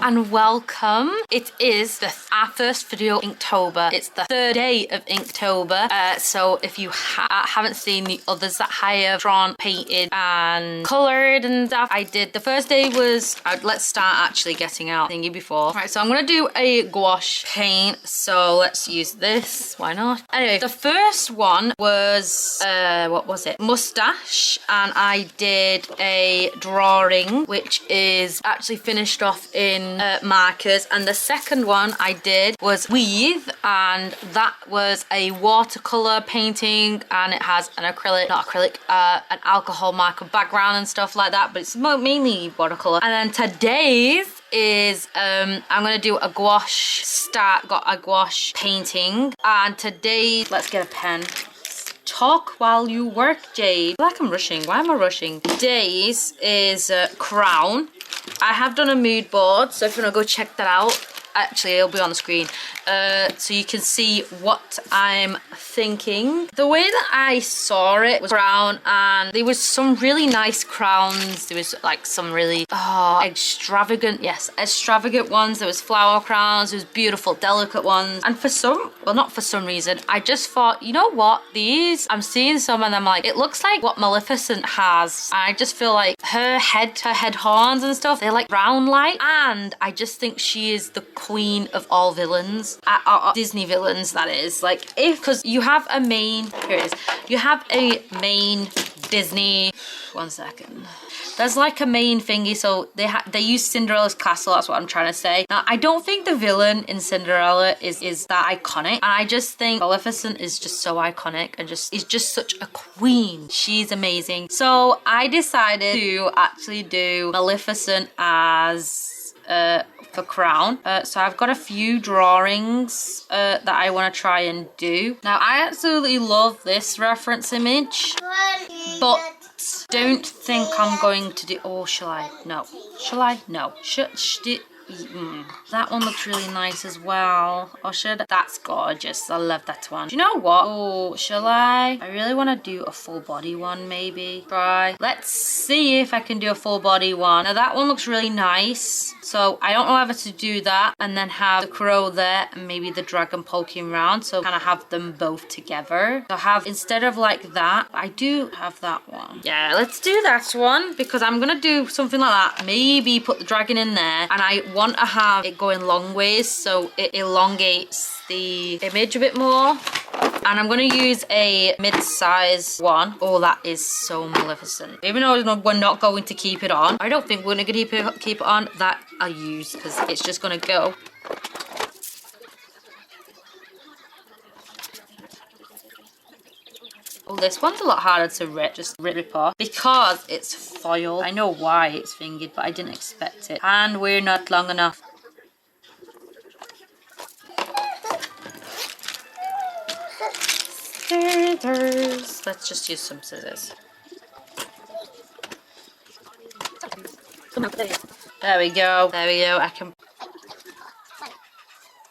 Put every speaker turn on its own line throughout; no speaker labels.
and welcome. It is our first video Inktober. It's the third day of Inktober. So if you haven't seen the others that I have drawn, painted and coloured and stuff, I did. The first day was, let's start actually getting out thingy before. Right, so I'm going to do a gouache paint. So let's use this. Why not? Anyway, the first one was, what was it? Mustache. And I did a drawing, which is actually finished off in markers. And the second one I did was weave, and that was a watercolor painting, and it has an an alcohol marker background and stuff like that, but it's mainly watercolor. And then today's is I'm gonna do a gouache painting. And today, let's get a pen. Talk while you work, Jade. I feel like I'm rushing. Why am I rushing? Today's is crown. I have done a mood board, so if you want to go check that out, actually it'll be on the screen, so you can see what I'm thinking. The way that I saw it was crown, and there was some really nice crowns. There was like some really extravagant ones. There was flower crowns. There was beautiful delicate ones, and not for some reason, I just thought, you know what, these, I'm seeing some and I'm like, it looks like what Maleficent has. I just feel like her head horns and stuff, they're like round light, and I just think she is the queen of all villains, Disney villains, that is. Like, because you have a main, here it is, you have a main Disney, one second, there's like a main thingy, so they use Cinderella's castle, that's what I'm trying to say. Now, I don't think the villain in Cinderella is that iconic, and I just think Maleficent is just so iconic and is just such a queen. She's amazing. So I decided to actually do Maleficent as for crown. So I've got a few drawings that I want to try and do. Now, I absolutely love this reference image, but don't think I'm going to do, shall I? No. Shall I? No. That one looks really nice as well. Or that's gorgeous. I love that one. Do you know what? Oh, shall I? I really want to do a full body one, maybe. Try. Let's see if I can do a full body one. Now, that one looks really nice. So I don't know whether to do that and then have the crow there and maybe the dragon poking around. So kind of have them both together. So instead of like that, I do have that one. Yeah, let's do that one, because I'm going to do something like that. Maybe put the dragon in there, and I want to have it going long ways so it elongates the image a bit more. And I'm going to use a mid-size one. Oh, that is so Maleficent. Even though we're not going to keep it on, I don't think we're going to keep it on, that I'll use, because it's just going to go. Oh, this one's a lot harder to rip off because it's foil. I know why it's fingered, but I didn't expect it. And we're not long enough. Scissors. Let's just use some scissors. There we go. There we go. I can...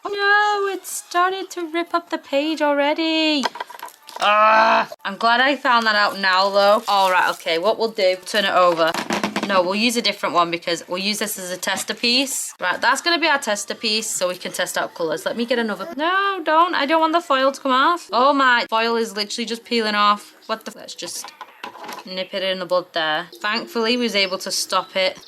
Oh no, it started to rip up the page already. I'm glad I found that out now, though. All right, okay, what we'll do, turn it over. No, we'll use a different one because we'll use this as a tester piece. Right, that's going to be our tester piece so we can test out colours. Let me get another. No, don't. I don't want the foil to come off. Oh my, foil is literally just peeling off. What the... Let's just nip it in the bud there. Thankfully, we was able to stop it.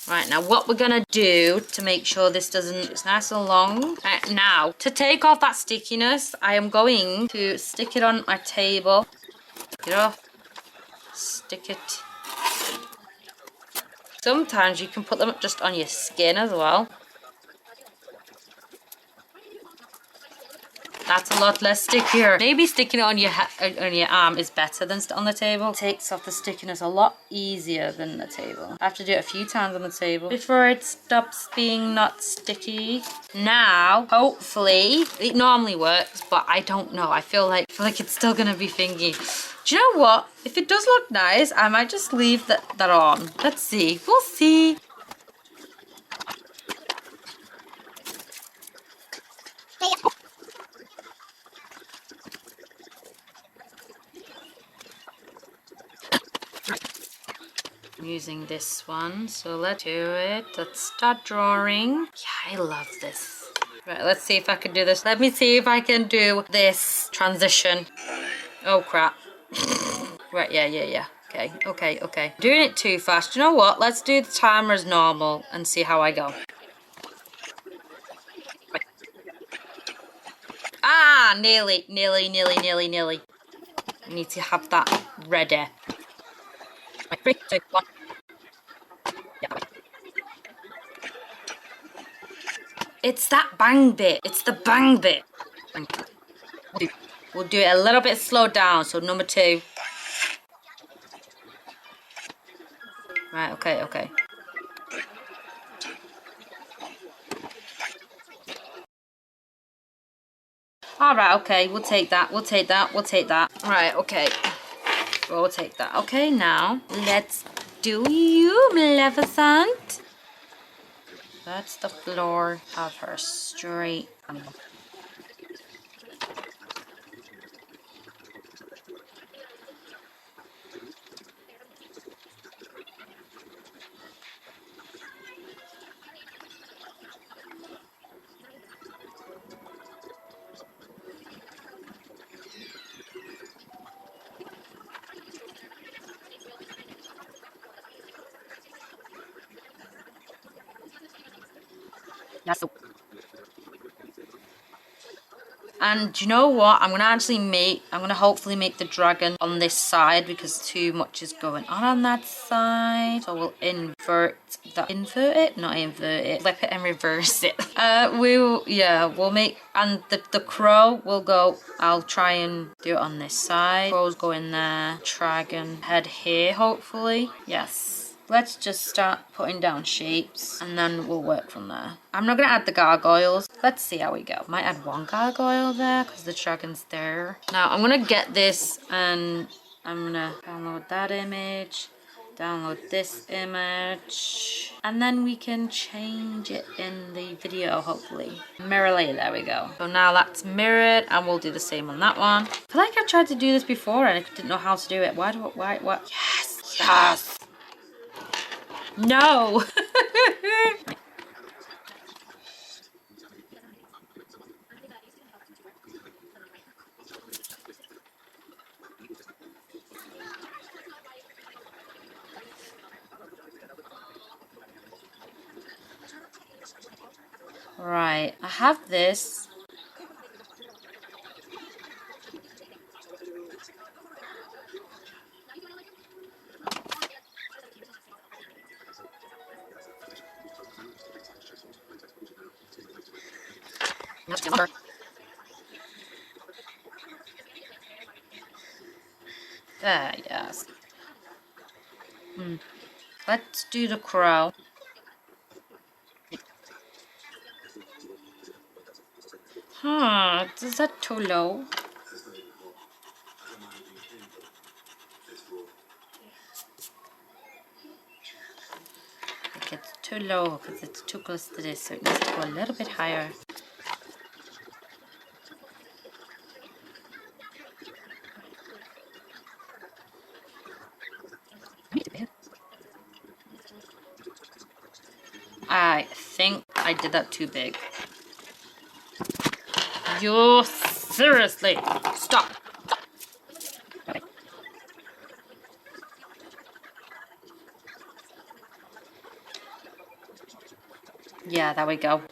Right, now what we're gonna do to make sure this doesn't, it's nice and long. Right, now, to take off that stickiness, I am going to stick it on my table. Take it off. Stick it. Sometimes you can put them just on your skin as well. That's a lot less stickier. Maybe sticking it on your arm is better than on the table. It takes off the stickiness a lot easier than the table. I have to do it a few times on the table before it stops being not sticky. Now, hopefully, it normally works, but I don't know. I feel like it's still gonna be thingy. Do you know what? If it does look nice, I might just leave that on. Let's see. We'll see. using this one, so let's do it. Let's start drawing. Yeah, I love this. Right, let's see if I can do this. Let me see if I can do this transition. Oh crap. Right, yeah. Okay. Doing it too fast. You know what? Let's do the timer as normal and see how I go. Ah, nearly. I need to have that ready. Right, 3, 2, 1. Yeah. It's that bang bit. It's the bang bit. We'll do it a little bit slowed down. So number 2. Right, okay. Alright, okay, we'll take that. Right, okay. We'll take that. Okay, now, let's do you, Maleficent. That's the floor of her straight. Yes. And you know what? I'm gonna hopefully make the dragon on this side because too much is going on that side. So we'll invert it, not invert it, flip it and reverse it. We'll make, and the crow will go, I'll try and do it on this side. Crow's going there, dragon head here, hopefully. Yes. Let's just start putting down shapes and then we'll work from there. I'm not going to add the gargoyles. Let's see how we go. Might add one gargoyle there because the dragon's there. Now I'm going to get this and I'm going to download that image, download this image, and then we can change it in the video hopefully. Mirror layer, there we go. So now that's mirrored and we'll do the same on that one. I feel like I tried to do this before and I didn't know how to do it. Why? Yes! No! Right, I have this. There, yes. Let's do the crow. Is that too low? I think it's too low because it's too close to this, so it needs to go a little bit higher. I think I did that too big. You seriously stop. Okay. Yeah, there we go.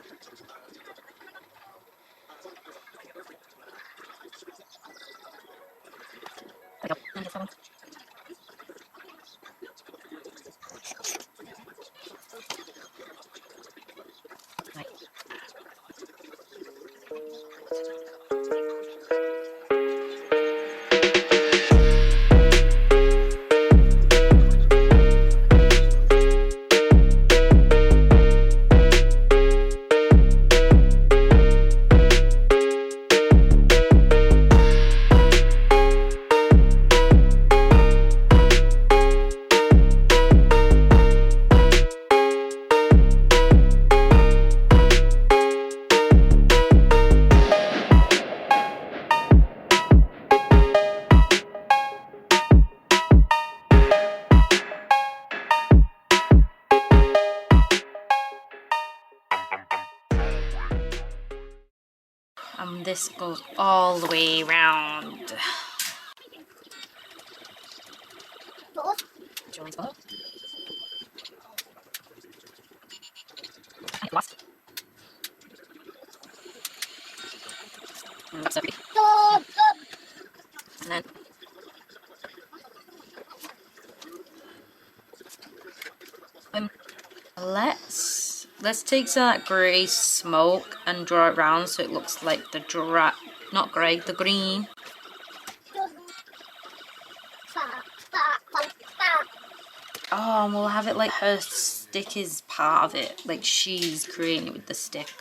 And this goes all the way around. And then let's take some of that grey smoke and draw it round so it looks like the not grey, the green. Oh, and we'll have it like her stick is part of it, like she's creating it with the stick.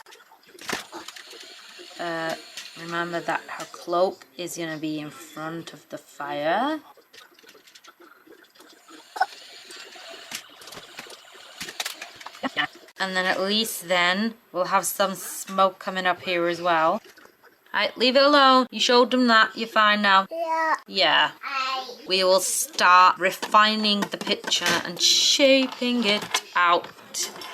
Remember that her cloak is gonna be in front of the fire. And then at least then we'll have some smoke coming up here as well. Alright, leave it alone. You showed them that. You're fine now. Yeah. Yeah. We will start refining the picture and shaping it out.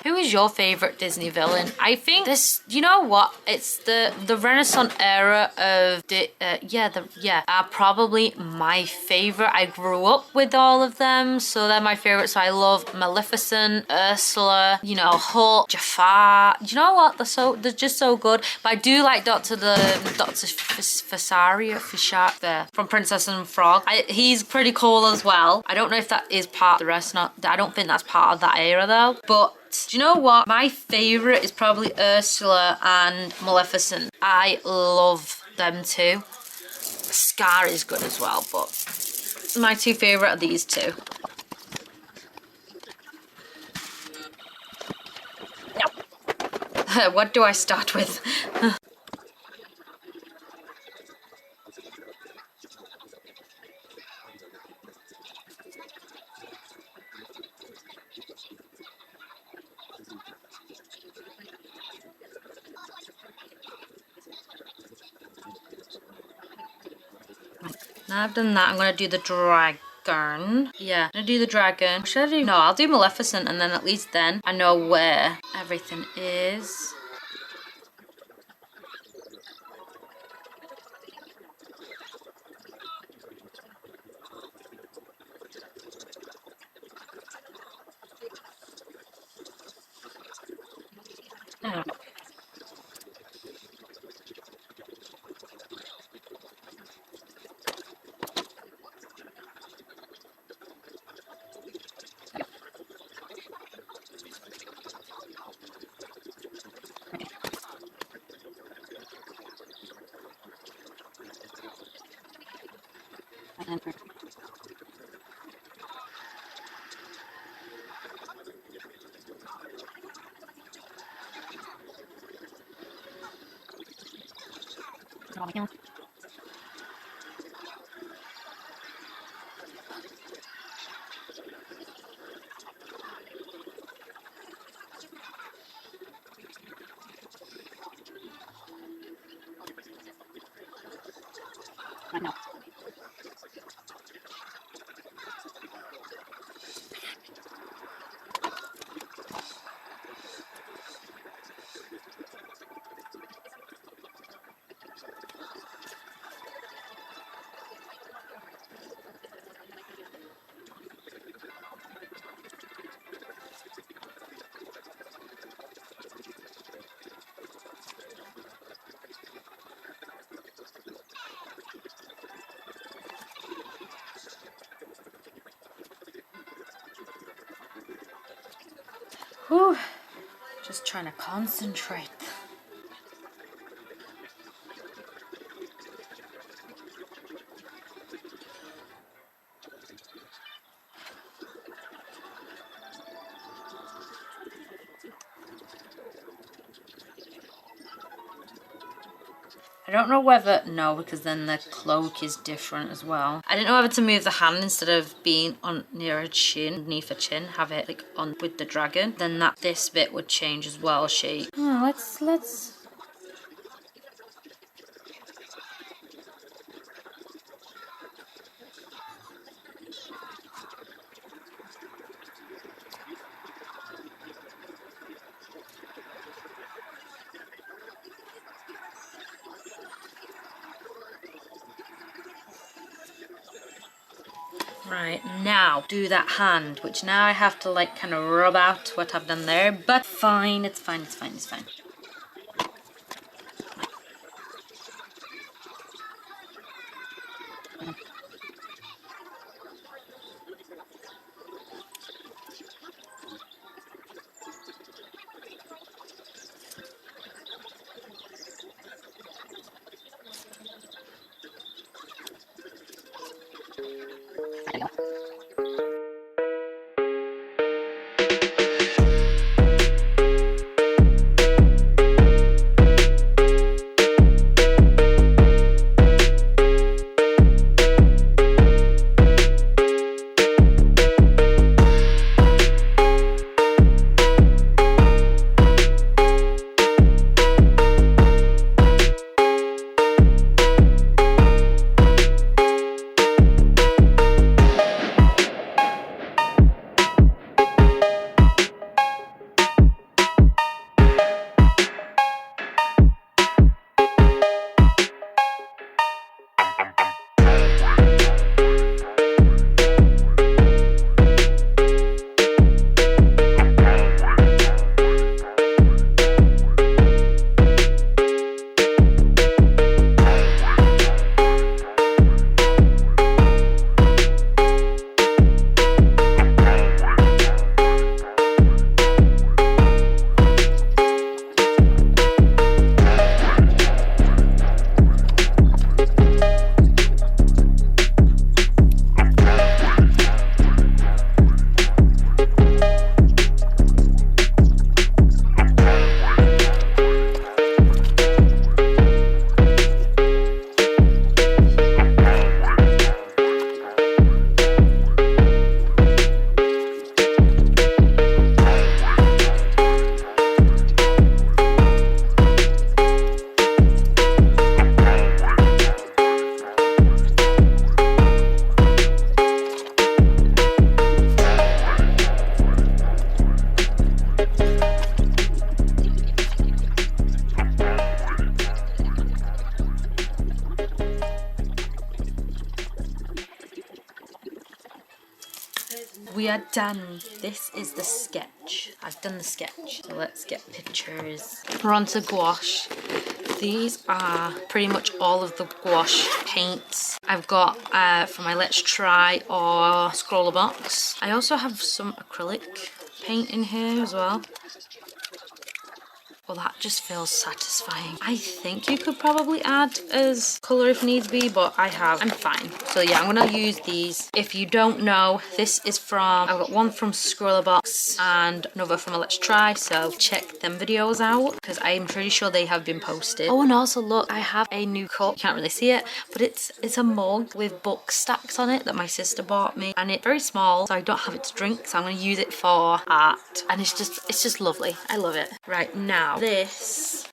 Who is your favourite Disney villain? I think this, you know what? It's the Renaissance era of are probably my favourite. I grew up with all of them, so they're my favourite. So I love Maleficent, Ursula, you know, Hook, Jafar. You know what? They're just so good. But I do like Dr. Fisher from Princess and Frog. He's pretty cool as well. I don't know if that is part of the rest. I don't think that's part of that era though. But do you know what? My favourite is probably Ursula and Maleficent. I love them too. Scar is good as well, but my two favourite are these two. What do I start with? Now I've done that, I'm going to do the dragon. Yeah, I'm going to do the dragon. What should I do? No, I'll do Maleficent, and then at least then I know where everything is. Oh. No. Whew. Just trying to concentrate. I don't know whether, no, because then the cloak is different as well. I didn't know whether to move the hand instead of being on near a chin, underneath a chin, have it like on with the dragon. Then this bit would change as well, shape. Oh, let's. Right, now do that hand, which now I have to like kind of rub out what I've done there, but fine, it's fine, it's fine, it's fine. We are done. This is the sketch. I've done the sketch. So let's get pictures. We're on to gouache. These are pretty much all of the gouache paints I've got for my Let's Try or scroller box. I also have some acrylic paint in here as well. Well, that just feels satisfying. I think you could probably add as colour if needs be, but I'm fine. So yeah, I'm gonna use these. If you don't know, this is from, I've got one from Scroller Box and another from a Let's Try, so check them videos out because I'm pretty sure they have been posted. Oh, and also look, I have a new cup. You can't really see it, but it's a mug with book stacks on it that my sister bought me, and it's very small, so I don't have it to drink, so I'm gonna use it for art, and it's just lovely. I love it. Right, now this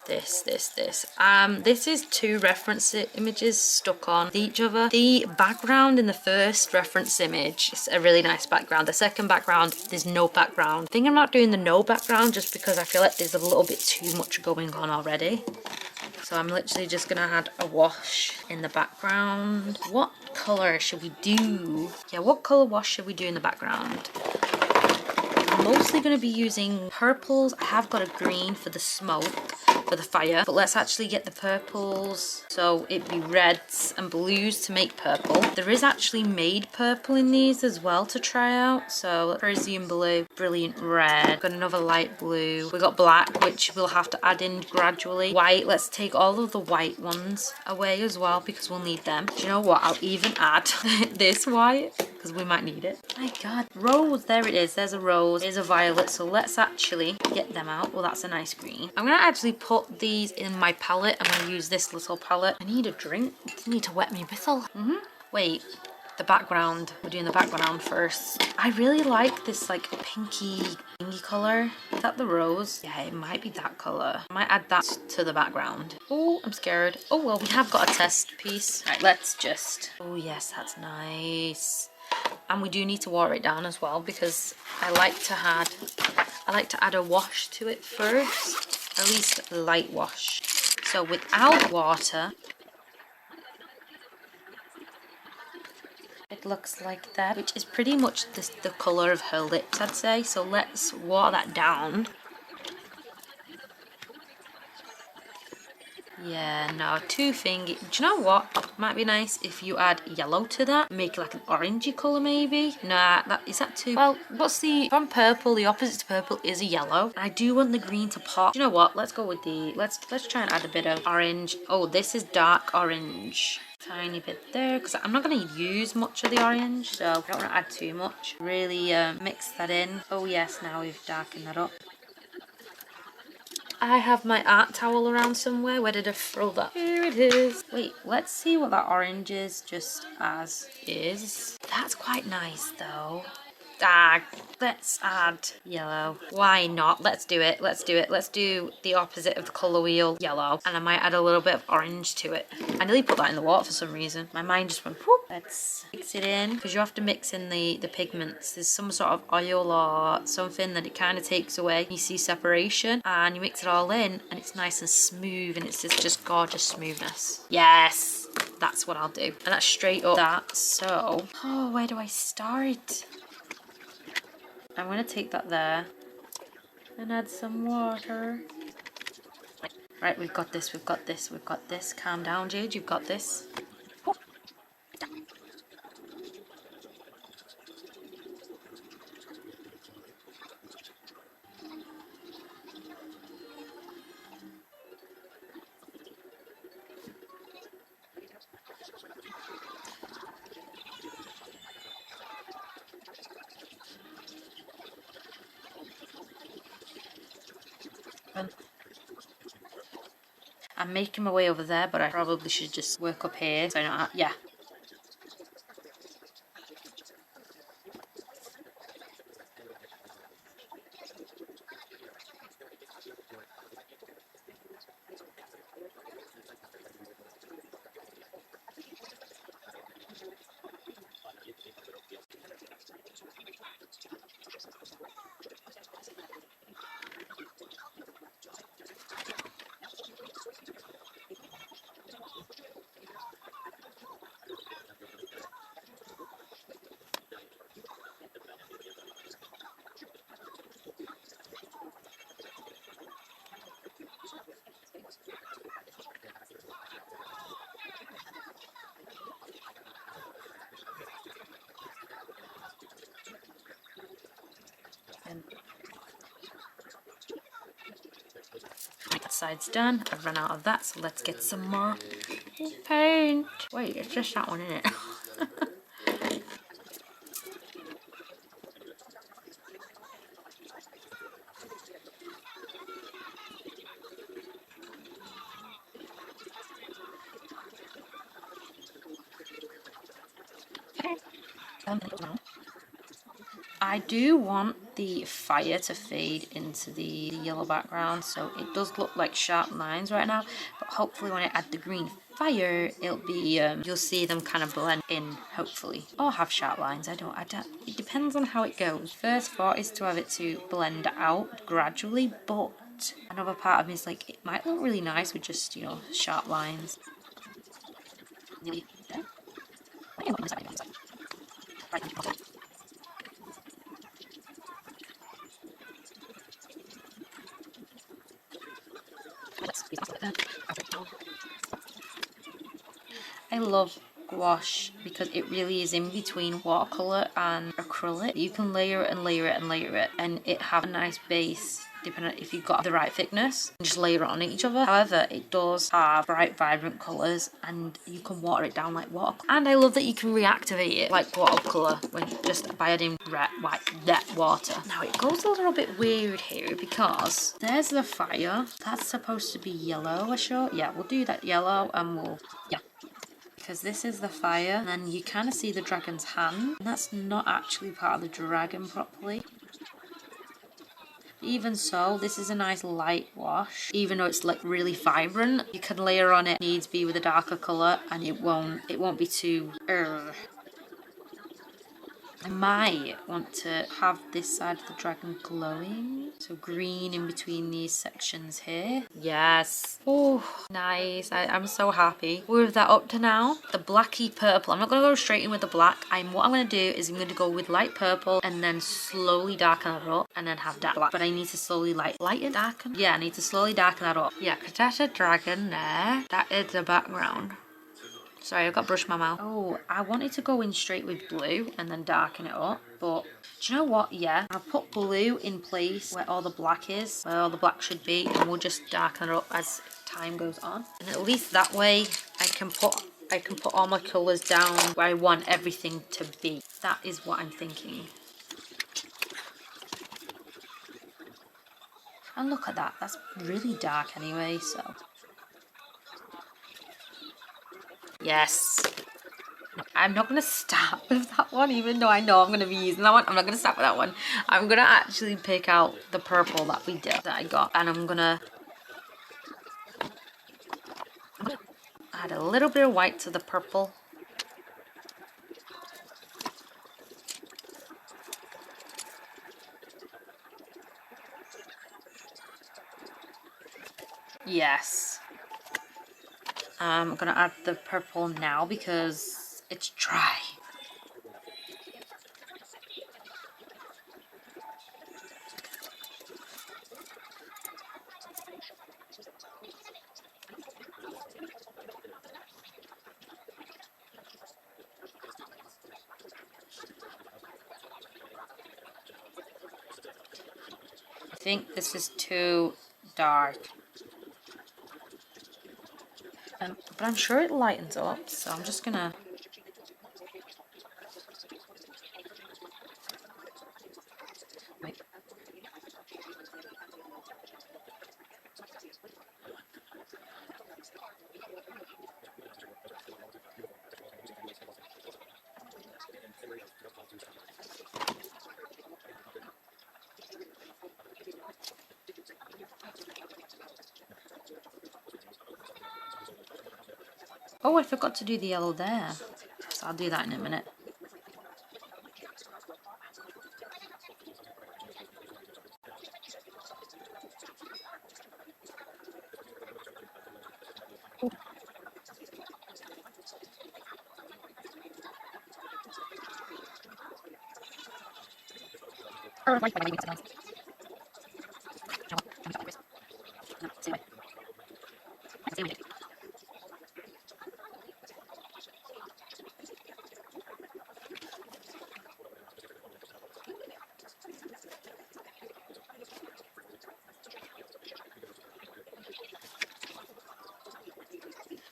is two reference images stuck on each other. The background in the first reference image is a really nice background. The second background, there's no background. I think I'm not doing the no background just because I feel like there's a little bit too much going on already. So I'm literally just gonna add a wash in the background. What color should we do? Yeah, what color wash should we do in the background? I'm mostly going to be using purples. I have got a green for the smoke, for the fire, but let's actually get the purples. So it'd be reds and blues to make purple. There is actually made purple in these as well to try out. So Parisian blue, brilliant red. Got another light blue. We got black, which we'll have to add in gradually. White, let's take all of the white ones away as well because we'll need them. Do you know what? I'll even add this white because we might need it. My God, rose, there it is. There's a rose, there's a violet. So let's actually get them out. Well, that's a nice green. I'm gonna actually put these in my palette. I'm gonna use this little palette. I need a drink. I need to wet my whistle. Wait, the background. We're doing the background first. I really like this like pinky color. Is that the rose? Yeah, it might be that color. I might add that to the background. Oh, I'm scared. Oh, well, we have got a test piece. All right, let's just, oh yes, that's nice. And we do need to water it down as well because I like to add a wash to it first, at least a light wash. So without water, It looks like that, which is pretty much the colour of her lips, I'd say. So let's water that down. Yeah, no, too thingy. Do you know what? Might be nice if you add yellow to that. Make it like an orangey colour maybe. Nah, is that too... Well, from purple, the opposite to purple is a yellow. I do want the green to pop. Do you know what? Let's go with let's try and add a bit of orange. Oh, this is dark orange. Tiny bit there, because I'm not going to use much of the orange, so I don't want to add too much. Really mix that in. Oh yes, now we've darkened that up. I have my art towel around somewhere. Where did I throw that? Here it is. Wait, let's see what that orange is just as is. That's quite nice though. Ah, let's add yellow. Why not? Let's do it. Let's do it. Let's do the opposite of the colour wheel, yellow. And I might add a little bit of orange to it. I nearly put that in the water for some reason. My mind just went whoop. Let's mix it in. Because you have to mix in the pigments. There's some sort of oil or something that it kind of takes away. You see separation. And you mix it all in. And it's nice and smooth. And it's just gorgeous smoothness. Yes! That's what I'll do. And that's straight up that. So, oh, where do I start? I'm going to take that there and add some water. Right, we've got this, we've got this, we've got this. Calm down, Jade, you've got this. I'm making my way over there, but I probably should just work up here. So I don't have, yeah. That side's done. I've run out of that, so let's get some more paint. Wait, it's just that one, isn't it? I do want the fire to fade into the yellow background, so it does look like sharp lines right now, but hopefully when I add the green fire, it'll be, you'll see them kind of blend in, hopefully. Or have sharp lines, I don't, it depends on how it goes. First thought is to have it to blend out gradually, but another part of me is like, it might look really nice with just, you know, sharp lines. I love gouache because it really is in between watercolour and acrylic. You can layer it and layer it and layer it, and it have a nice base depending on if you've got the right thickness. And just layer it on each other. However, it does have bright, vibrant colours, and you can water it down like water. And I love that you can reactivate it like watercolour when just by adding water. Now it goes a little bit weird here because there's the fire. That's supposed to be yellow, sure. Yeah, we'll do that yellow, and we'll because this is the fire, and then you kind of see the dragon's hand, and that's not actually part of the dragon properly. Even so, this is a nice light wash, even though it's like really vibrant. You can layer on it needs be with a darker colour, and it won't be too I might want to have this side of the dragon glowing. So green in between these sections here. Yes. Oh, nice. I'm so happy with that up to now. The blacky purple. I'm not going to go straight in with the black. What I'm going to do is I'm going to go with light purple and then slowly darken it up and then have dark black. But I need to slowly lighten, darken. Yeah, I need to slowly darken that up. Yeah, because that's a dragon there. That is the background. Sorry, I've got to brush my mouth. Oh, I wanted to go in straight with blue and then darken it up, but do you know what? Yeah, I'll put blue in place where all the black is, where all the black should be, and we'll just darken it up as time goes on. And at least that way I can put all my colours down where I want everything to be. That is what I'm thinking. And look at that, that's really dark anyway, so. Yes. I'm not going to start with that one, even though I know I'm going to be using that one. I'm not going to start with that one. I'm going to actually pick out the purple that I got. And I'm going to add a little bit of white to the purple. Yes. I'm going to add the purple now because it's dry. I think this is too dark. But I'm sure it lightens up, so I'm just going to... Wait. Oh, I forgot to do the yellow there. So I'll do that in a minute.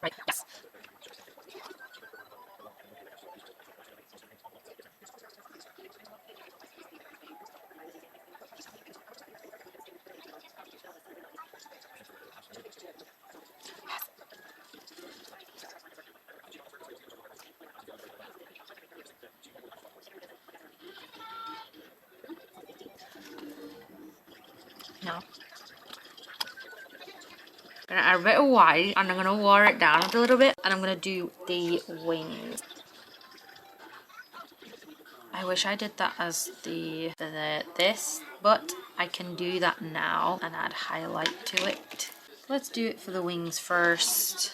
Right, yes. No. I'm gonna add a bit of white and I'm gonna water it down a little bit and I'm gonna do the wings. I wish I did that as this, but I can do that now and add highlight to it. Let's do it for the wings first.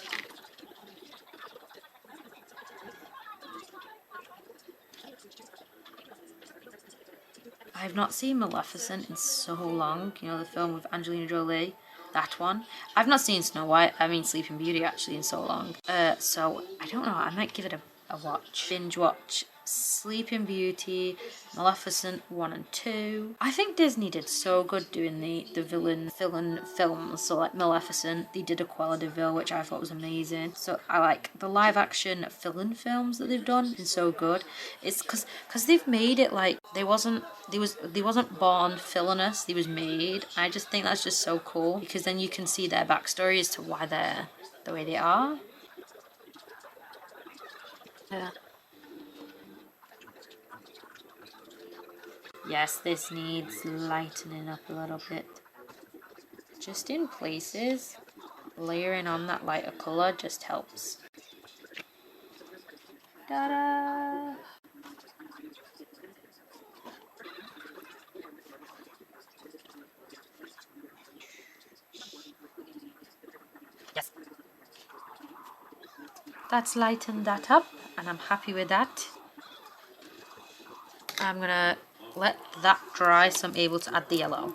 I've not seen Maleficent in so long, you know, the film with Angelina Jolie, that one. I've not seen Snow White, I mean Sleeping Beauty actually, in so long. So I don't know, I might give it a watch, binge watch. Sleeping Beauty, Maleficent 1 and 2. I think Disney did so good doing the villain films. So like Maleficent, they did a Cruella de Vil, which I thought was amazing. So I like the live action villain films that they've done. Been so good. It's because they've made it like they wasn't born villainous. They was made. I just think that's just so cool because then you can see their backstory as to why they're the way they are. Yeah. Yes, this needs lightening up a little bit. Just in places, layering on that lighter colour just helps. Ta-da! That's lightened that up, and I'm happy with that. I'm gonna let that dry so I'm able to add the yellow.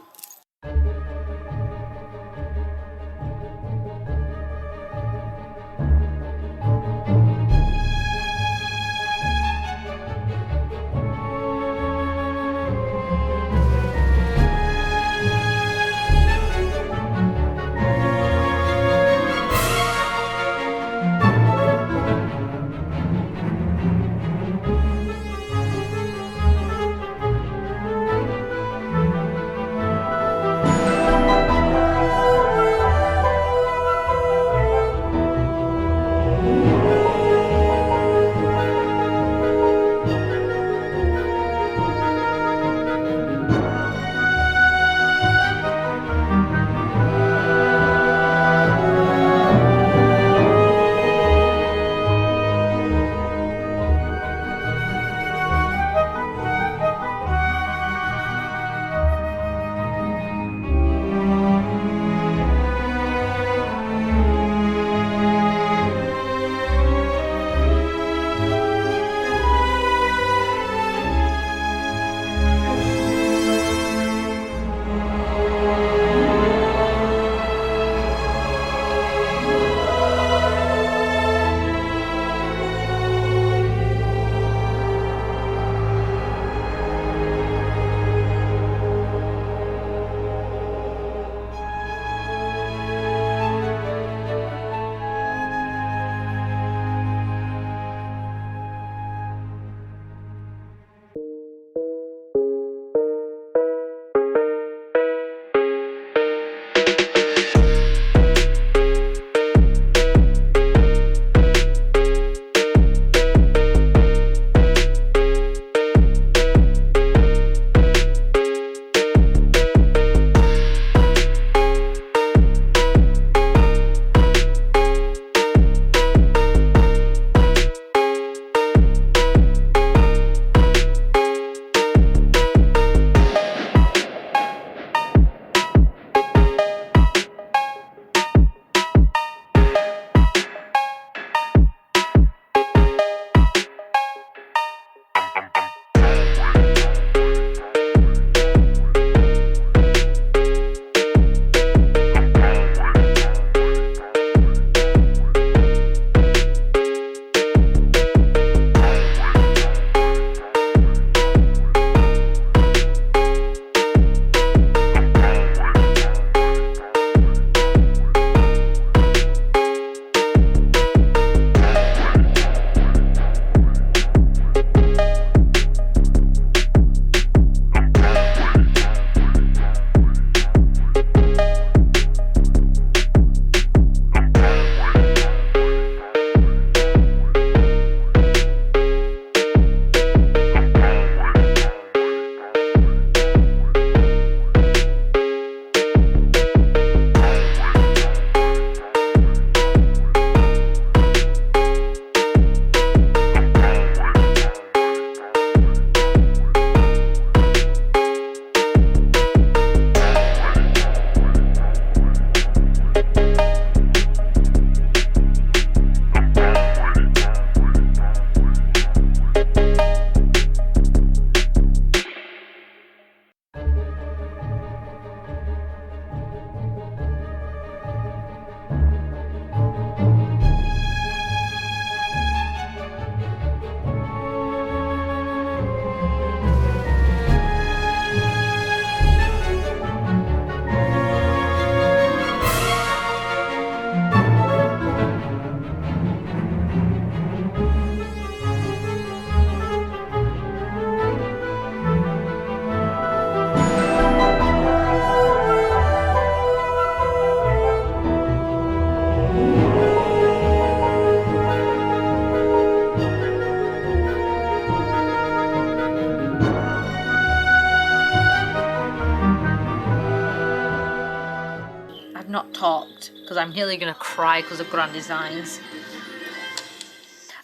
not talked because I'm nearly gonna cry because of grand designs.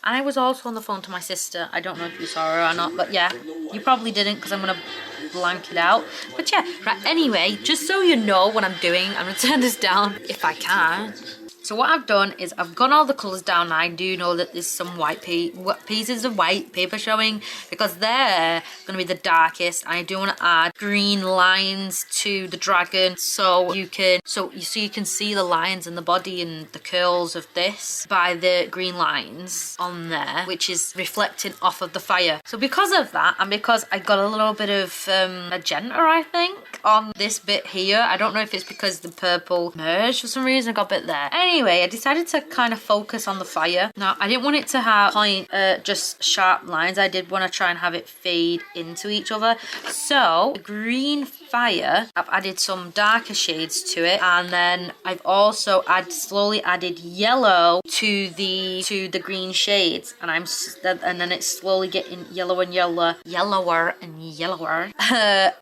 And I was also on the phone to my sister. I don't know if you saw her or not, but yeah, you probably didn't because I'm gonna blank it out. But yeah, right, anyway, just so you know what I'm doing, I'm gonna turn this down if I can. So what I've done is I've gone all the colours down. I do know that there's some pieces of white paper showing because they're going to be the darkest. I do want to add green lines to the dragon so you can see the lines in the body and the curls of this by the green lines on there, which is reflecting off of the fire. So because of that, and because I got a little bit of magenta, I think, on this bit here. I don't know if it's because the purple merged for some reason. I got a bit there. Anyway, I decided to kind of focus on the fire. Now, I didn't want it to have just sharp lines. I did want to try and have it fade into each other. So, the green fire, I've added some darker shades to it, and then I've also slowly added yellow to the green shades, and then it's slowly getting yellower and yellower,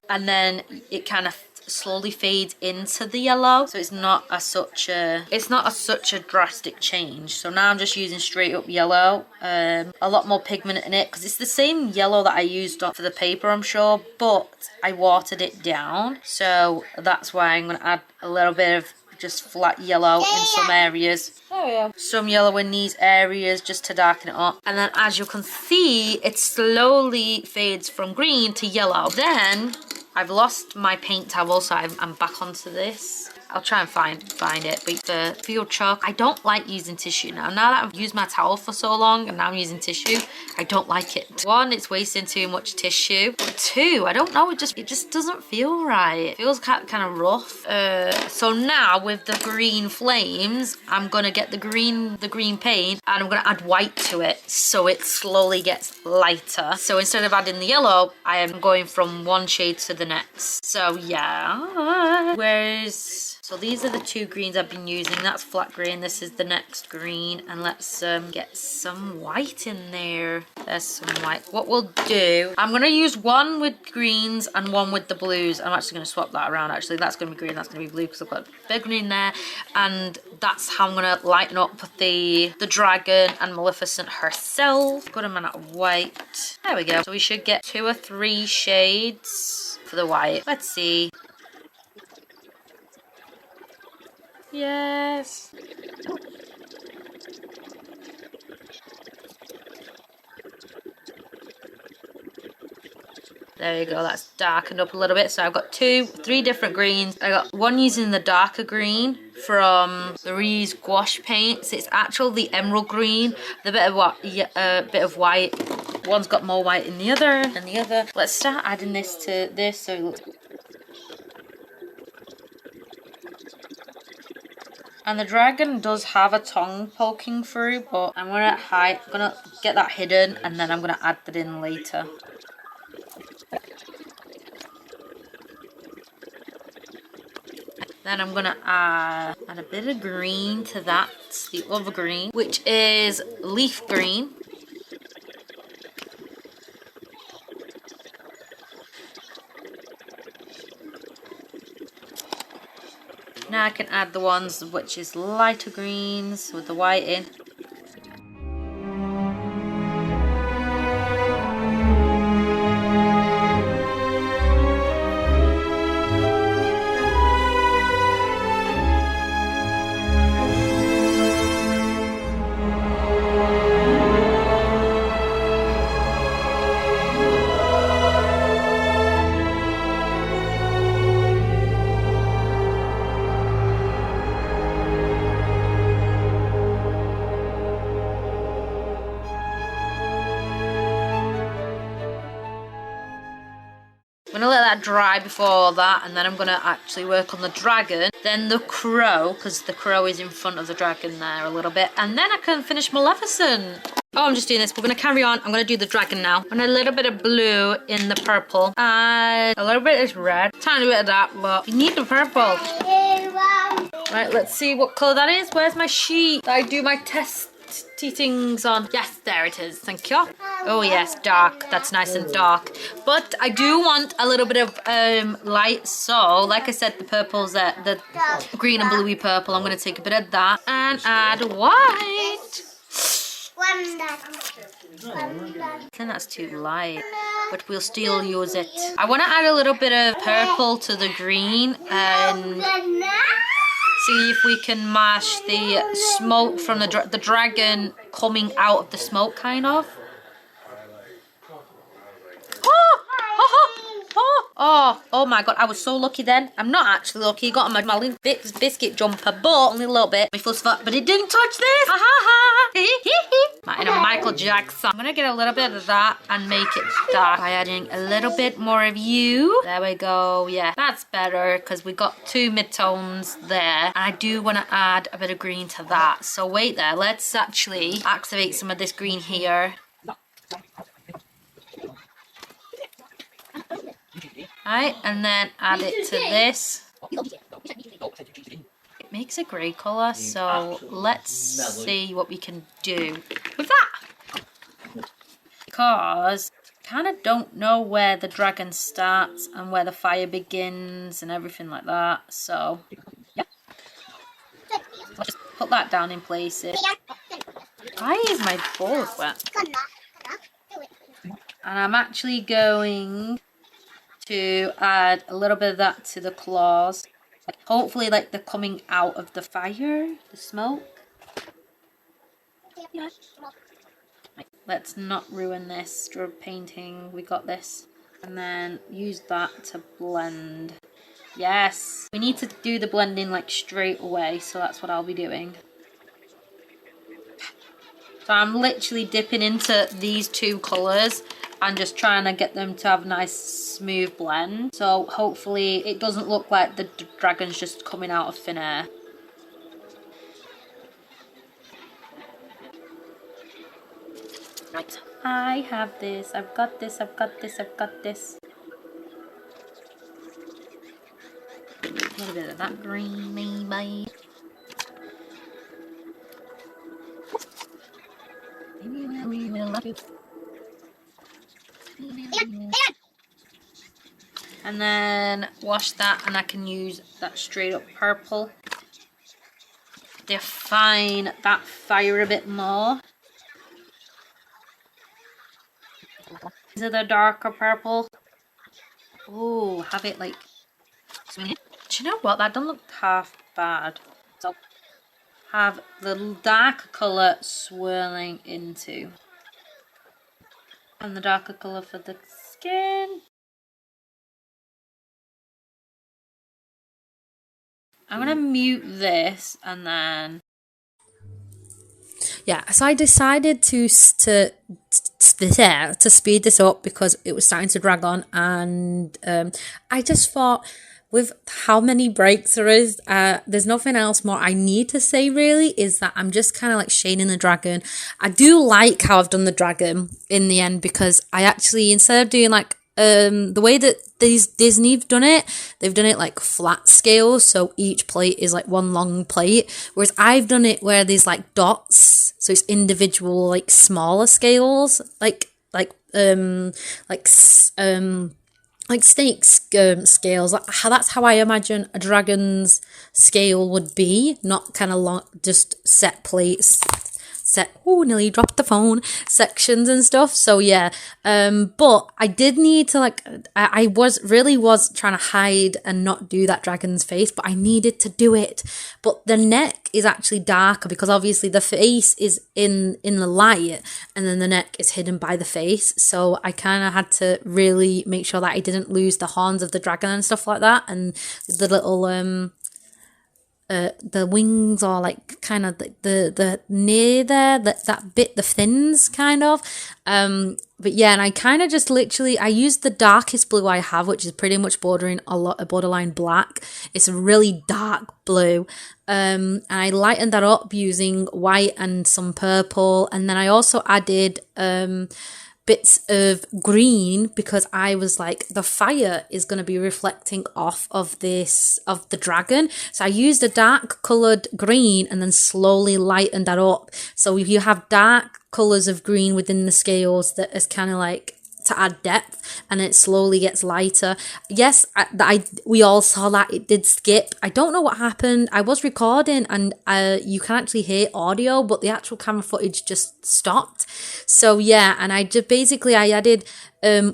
and then it kind of slowly fades into the yellow, so it's not such a drastic change. So now I'm just using straight up yellow, a lot more pigment in it because it's the same yellow that I used for the paper, I'm sure, but I watered it down, so that's why I'm going to add a little bit of just flat yellow in some areas. Oh yeah. Some yellow in these areas just to darken it up. And then as you can see, it slowly fades from green to yellow. Then I've lost my paint towel, so I'm back onto this. I'll try and find it, but for field chalk, I don't like using tissue now. Now that I've used my towel for so long and now I'm using tissue, I don't like it. One, it's wasting too much tissue. But two, I don't know, it just doesn't feel right. It feels kind of rough. So now with the green flames, I'm gonna get the green paint and I'm gonna add white to it so it slowly gets lighter. So instead of adding the yellow, I am going from one shade to the next. So yeah, so these are the two greens I've been using. That's flat green. This is the next green. And let's get some white in there. There's some white. What we'll do, I'm going to use one with greens and one with the blues. I'm actually going to swap that around, actually. That's going to be green, that's going to be blue because I've got a big green there. And that's how I'm going to lighten up the dragon and Maleficent herself. Good amount of white. There we go. So we should get 2 or 3 shades for the white. Let's see. Yes. There you go, that's darkened up a little bit. So I've got 3 different greens. I got one using the darker green from the Reese gouache paints. It's actually the emerald green, the bit of white. One's got more white than the other. Let's start adding this to this so it looks. And the dragon does have a tongue poking through, but I'm gonna get that hidden and then I'm gonna add that in later. Then I'm gonna add a bit of green to that, the other green, which is leaf green. Now I can add the ones which is lighter greens with the white in. I'm going to let that dry before that, and then I'm going to actually work on the dragon, then the crow, because the crow is in front of the dragon there a little bit, and then I can finish Maleficent. Oh, I'm just doing this. We're going to carry on. I'm going to do the dragon now. And a little bit of blue in the purple, and a little bit is red, tiny bit of that, but you need the purple. Right, let's see what colour that is. Where's my sheet that I do my test things on? Yes, there it is. Thank you. Oh yes, dark. That's nice and dark. But I do want a little bit of light. So, like I said, the purple's the green and bluey purple. I'm going to take a bit of that and add white. I think that's too light, but we'll still use it. I want to add a little bit of purple to the green and see if we can match the smoke from the dragon coming out of the smoke, kind of. Oh my god, I was so lucky then. I'm not actually lucky. Got on my little biscuit jumper, but only a little bit. My fuss foot, but it didn't touch this. Ha ha ha. In a Michael Jackson. I'm gonna get a little bit of that and make it dark by adding a little bit more of you. There we go. Yeah, that's better because we got 2 midtones there. And I do want to add a bit of green to that. So wait there. Let's actually activate some of this green here. Right, and then add it to this. It makes a grey colour, so let's see what we can do with that. Because I kind of don't know where the dragon starts and where the fire begins and everything like that. So, yeah. Let's just put that down in places. Why is my bowl wet? And I'm actually going to add a little bit of that to the claws. Hopefully like they're coming out of the fire, the smoke. Yeah. Right, let's not ruin this strobe painting. We got this. And then use that to blend. Yes. We need to do the blending like straight away, so that's what I'll be doing. So I'm literally dipping into these 2 colours and just trying to get them to have a nice smooth blend. So hopefully it doesn't look like the dragon's just coming out of thin air. Right, I have this, I've got this, I've got this, I've got this. A little bit of that green maybe. And then wash that, and I can use that straight up purple. Define that fire a bit more. These are the darker purple. Oh, have it like... Do you know what? That doesn't look half bad. So have the darker colour swirling into. And the darker colour for the skin. I'm gonna mute this and then... Yeah, so I decided to speed this up because it was starting to drag on, and I just thought with how many breaks there is, there's nothing else more I need to say really, is that I'm just kind of like shading the dragon. I do like how I've done the dragon in the end, because I actually, instead of doing like the way that Disney've done it, they've done it like flat scales, so each plate is like one long plate, whereas I've done it where there's like dots, so it's individual like smaller scales, like snake scales. That's how I imagine a dragon's scale would be, not kind of long, just set plates. Nearly dropped the phone, sections and stuff. So yeah, but I did need to like, I was trying to hide and not do that dragon's face, but I needed to do it. But the neck is actually darker because obviously the face is in the light, and then the neck is hidden by the face. So I kind of had to really make sure that I didn't lose the horns of the dragon and stuff like that, and the little the wings are like kind of the near there, that bit, the fins kind of. But yeah, and I kind of just literally, I used the darkest blue I have, which is pretty much borderline black. It's a really dark blue. And I lightened that up using white and some purple. And then I also added bits of green, because I was like, the fire is going to be reflecting off of the dragon. So I used a dark coloured green and then slowly lightened that up. So you have dark colours of green within the scales that is kind of like
to add depth, and it slowly gets lighter. Yes, we all saw that it did skip. I don't know what happened. I was recording, and you can actually hear audio, but the actual camera footage just stopped. So yeah, and I added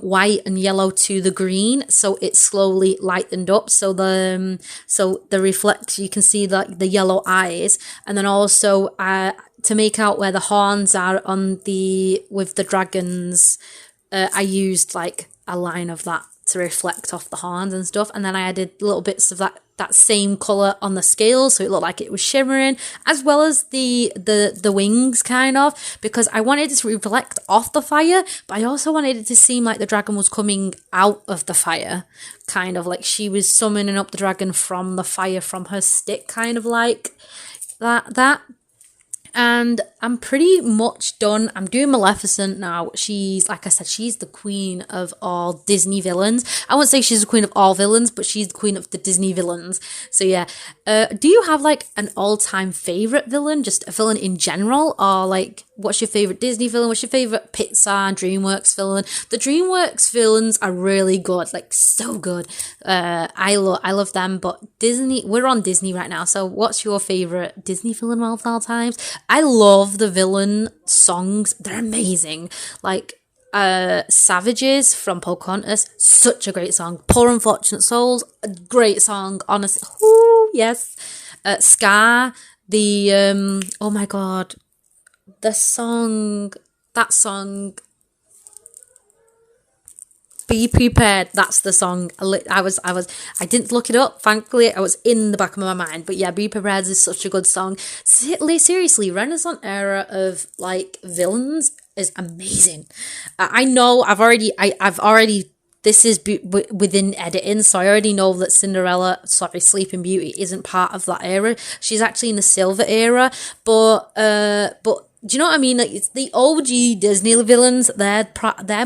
white and yellow to the green, so it slowly lightened up. So the reflect, you can see the yellow eyes, and then also to make out where the horns are with the dragons, I used like a line of that to reflect off the horns and stuff, and then I added little bits of that same color on the scales, so it looked like it was shimmering, as well as the wings, kind of, because I wanted it to reflect off the fire, but I also wanted it to seem like the dragon was coming out of the fire, kind of like she was summoning up the dragon from the fire from her stick, kind of like that. And I'm pretty much done. I'm doing Maleficent now. She's, like I said, she's the queen of all Disney villains. I wouldn't say she's the queen of all villains, but she's the queen of the Disney villains. So yeah. Do you have like an all-time favorite villain? Just a villain in general? Or like, what's your favorite Disney villain? What's your favorite Pixar, DreamWorks villain? The DreamWorks villains are really good. Like, so good. I love them. But Disney, we're on Disney right now. So what's your favorite Disney villain of all times? I love the villain songs. They're amazing. Like, Savages from Pocahontas, such a great song. Poor Unfortunate Souls, a great song, honestly. Ooh, yes. Scar, oh my god, that song, Be Prepared, that's the song. I didn't look it up, thankfully. I was in the back of my mind, but yeah, Be Prepared is such a good song. Seriously, Renaissance era of like villains is amazing. I know I've already this is within editing, so I already know that Sleeping Beauty isn't part of that era. She's actually in the Silver era, but do you know what I mean? Like, it's the OG Disney villains. They're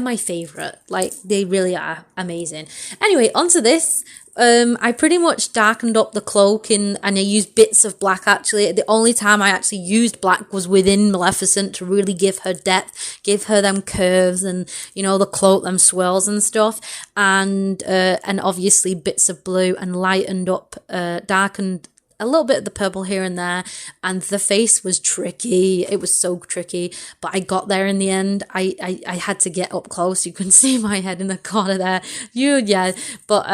my favorite. Like, they really are amazing. Anyway, onto this. I pretty much darkened up the cloak and I used bits of black, actually. The only time I actually used black was within Maleficent to really give her depth, give her them curves and, you know, the cloak, them swirls and stuff. And obviously bits of blue, and lightened up, darkened a little bit of the purple here and there, and the face was tricky. It was so tricky, but I got there in the end. I had to get up close. You can see my head in the corner there. But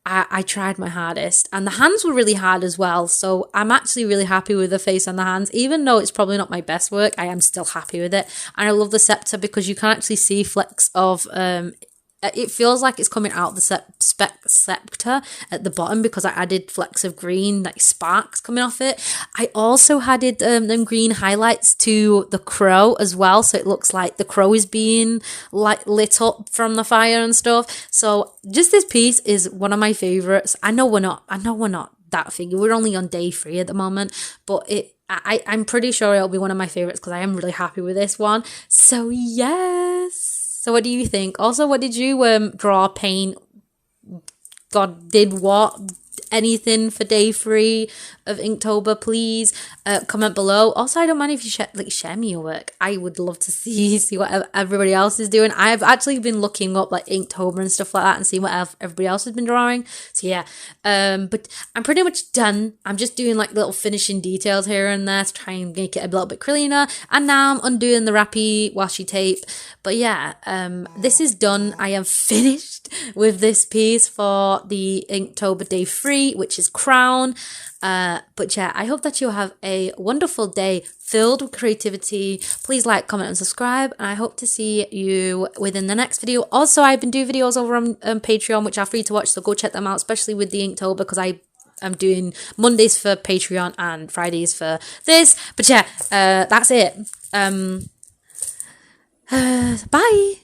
I tried my hardest, and the hands were really hard as well. So I'm actually really happy with the face and the hands, even though it's probably not my best work. I am still happy with it, and I love the scepter because you can actually see flecks of it feels like it's coming out the scepter at the bottom because I added flecks of green, like sparks coming off it. I also added them green highlights to the crow as well, so it looks like the crow is being like lit up from the fire and stuff. So just this piece is one of my favorites. I know we're not that figure. We're only on day 3 at the moment, but I'm pretty sure it'll be one of my favorites because I am really happy with this one. So yes. So what do you think? Also, what did you draw, paint? God, did what? Anything for day 3 of Inktober, please comment below. Also, I don't mind if you share me your work. I would love to see what everybody else is doing. I've actually been looking up like Inktober and stuff like that and seeing what everybody else has been drawing. So yeah, but I'm pretty much done. I'm just doing like little finishing details here and there to try and make it a little bit cleaner. And now I'm undoing the wrappy washi tape. But yeah, this is done. I am finished with this piece for the Inktober day 3, which is Crown. But yeah, I hope that you'll have a wonderful day filled with creativity. Please like, comment and subscribe, and I hope to see you within the next video. Also, I've been doing videos over on Patreon, which are free to watch, so go check them out, especially with the Inktober, because I'm doing Mondays for Patreon and Fridays for this. But yeah, that's it. Bye.